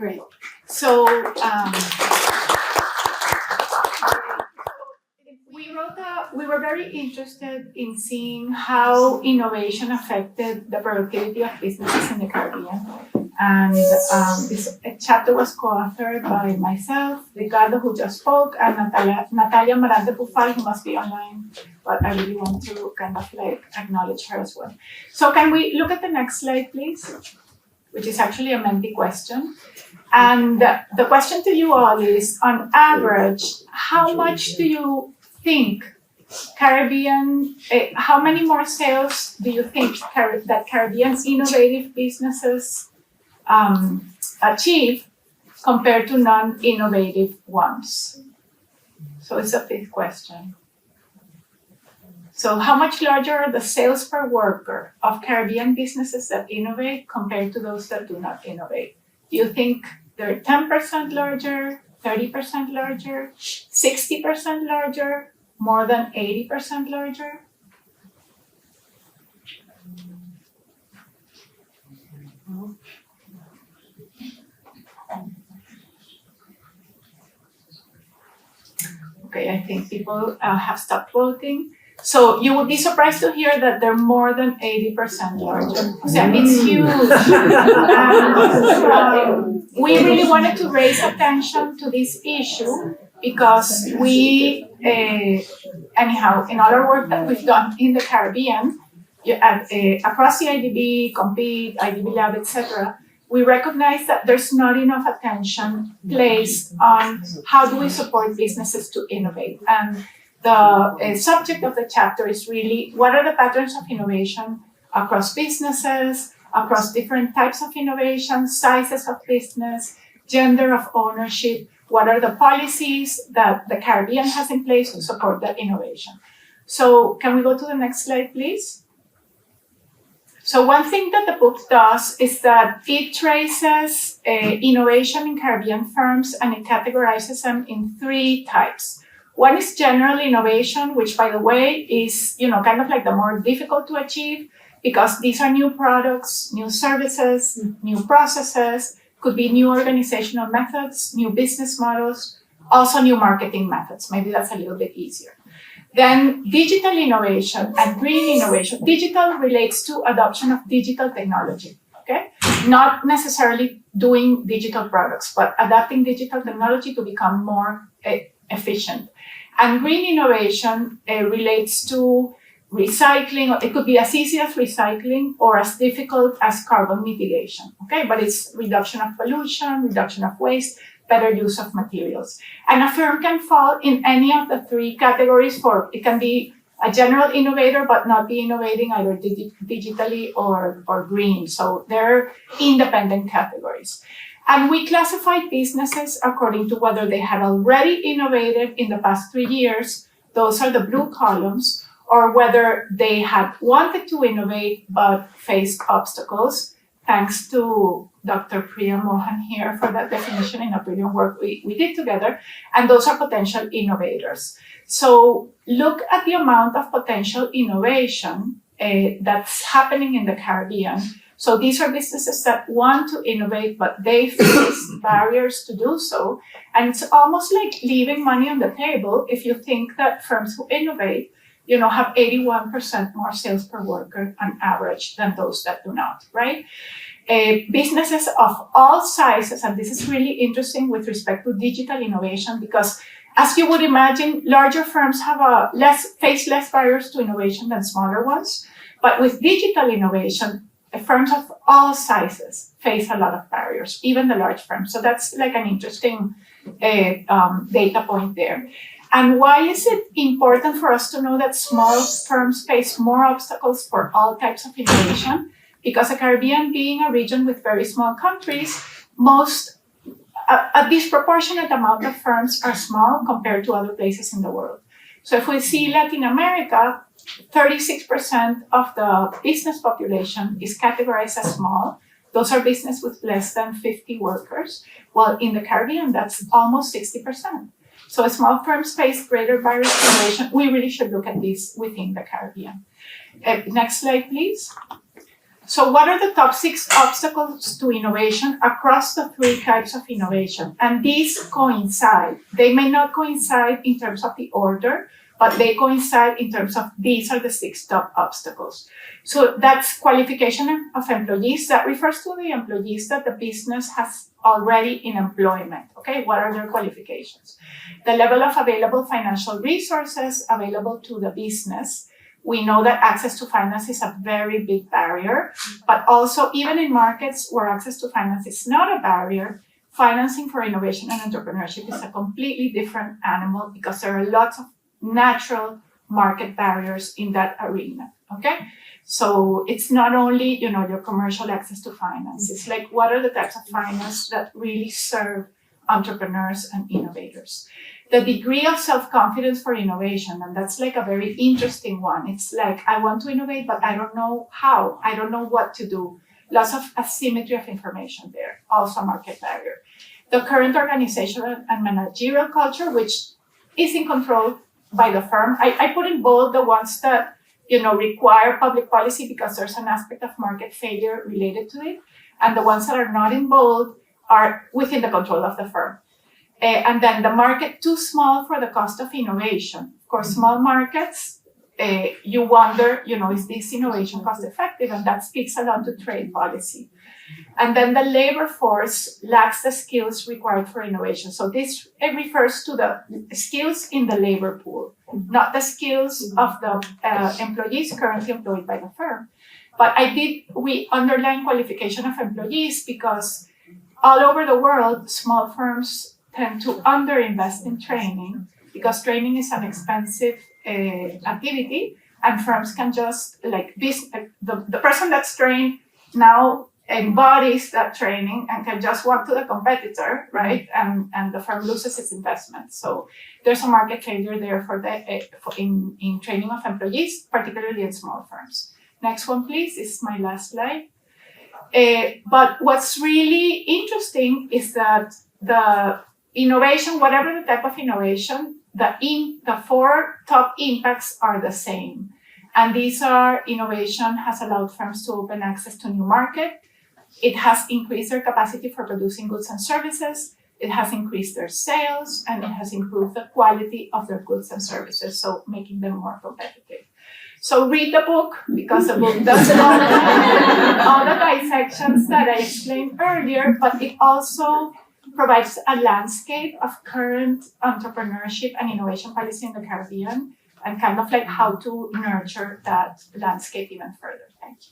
Great. So we were very interested in seeing how innovation affected the productivity of businesses in the Caribbean. And this chapter was co-authored by myself, Ricardo, who just spoke, and Natalia Marante Pufal, who must be online, but I really want to kind of like acknowledge her as well. So can we look at the next slide, please? Which is actually a Menti question. And the question to you all is, on average, how much do you think Caribbean, how many more sales do you think that Caribbean's innovative businesses achieve compared to non-innovative ones? So it's a fifth question. So how much larger are the sales per worker of Caribbean businesses that innovate compared to those that do not innovate? Do you think they're 10% larger, 30% larger, 60% larger, more than 80% larger? Okay, I think people have stopped voting. So you would be surprised to hear that they're more than 80% larger. So it's huge. And, we really wanted to raise attention to this issue because we, anyhow, in all our work that we've done in the Caribbean, across the IDB, Compete, IDB Lab, etc., we recognize that there's not enough attention placed on how do we support businesses to innovate. And the subject of the chapter is really what are the patterns of innovation across businesses, across different types of innovation, sizes of business, gender of ownership, what are the policies that the Caribbean has in place to support that innovation. So can we go to the next slide, please? So one thing that the book does is that it traces innovation in Caribbean firms and it categorizes them in three types. One is general innovation, which, by the way, is kind of like the more difficult to achieve because these are new products, new services, new processes, could be new organizational methods, new business models, also new marketing methods. Maybe that's a little bit easier. Then digital innovation and green innovation. Digital relates to adoption of digital technology, okay? Not necessarily doing digital products, but adapting digital technology to become more efficient. And green innovation relates to recycling. It could be as easy as recycling or as difficult as carbon mitigation, okay? But it's reduction of pollution, reduction of waste, better use of materials. And a firm can fall in any of the three categories. It can be a general innovator, but not be innovating either digitally or green. So they're independent categories. And we classified businesses according to whether they had already innovated in the past 3 years, those are the blue columns, or whether they had wanted to innovate but faced obstacles, thanks to Dr. Priya Mohan here for that definition in a brilliant work we did together, and those are potential innovators. So look at the amount of potential innovation that's happening in the Caribbean. So these are businesses that want to innovate, but they face barriers to do so. And it's almost like leaving money on the table if you think that firms who innovate, have 81% more sales per worker on average than those that do not, right? Businesses of all sizes, and this is really interesting with respect to digital innovation, because as you would imagine, larger firms have face less barriers to innovation than smaller ones. But with digital innovation, firms of all sizes face a lot of barriers, even the large firms. So that's like an interesting data point there. And why is it important for us to know that small firms face more obstacles for all types of innovation? Because the Caribbean being a region with very small countries, a disproportionate amount of firms are small compared to other places in the world. So if we see Latin America, 36% of the business population is categorized as small. Those are businesses with less than 50 workers. While in the Caribbean, that's almost 60%. So small firms face greater barriers to innovation. We really should look at this within the Caribbean. Next slide, please. So what are the top 6 obstacles to innovation across the 3 types of innovation? And these coincide. They may not coincide in terms of the order, but they coincide in terms of these are the 6 top obstacles. So that's qualification of employees. That refers to the employees that the business has already in employment. Okay, what are their qualifications? The level of available financial resources available to the business. We know that access to finance is a very big barrier, but also even in markets where access to finance is not a barrier, financing for innovation and entrepreneurship is a completely different animal because there are lots of natural market barriers in that arena, okay? So it's not only, your commercial access to finance. It's like, what are the types of finance that really serve entrepreneurs and innovators? The degree of self-confidence for innovation, and that's like a very interesting one. It's like, I want to innovate, but I don't know how. I don't know what to do. Lots of asymmetry of information there, also a market barrier. The current organizational and managerial culture, which is in control by the firm. I put in bold the ones that require public policy because there's an aspect of market failure related to it, and the ones that are not in bold are within the control of the firm. And then the market too small for the cost of innovation. Of course, small markets, you wonder, is this innovation cost effective? And that speaks a lot to trade policy. And then the labor force lacks the skills required for innovation. So this refers to the skills in the labor pool, not the skills of the employees currently employed by the firm. But we underline qualification of employees because all over the world, small firms tend to underinvest in training because training is an expensive activity, and firms can just the person that's trained now embodies that training and can just walk to the competitor, right? And the firm loses its investment. So there's a market failure there in training of employees, particularly in small firms. Next one, please. This is my last slide. But what's really interesting is that the innovation, whatever the type of innovation, the 4 top impacts are the same. And these are: innovation has allowed firms to open access to new market. It has increased their capacity for producing goods and services. It has increased their sales, and it has improved the quality of their goods and services, so making them more competitive. So read the book, because the book does all the dissections that I explained earlier, but it also provides a landscape of current entrepreneurship and innovation policy in the Caribbean, and kind of like how to nurture that landscape even further. Thank you.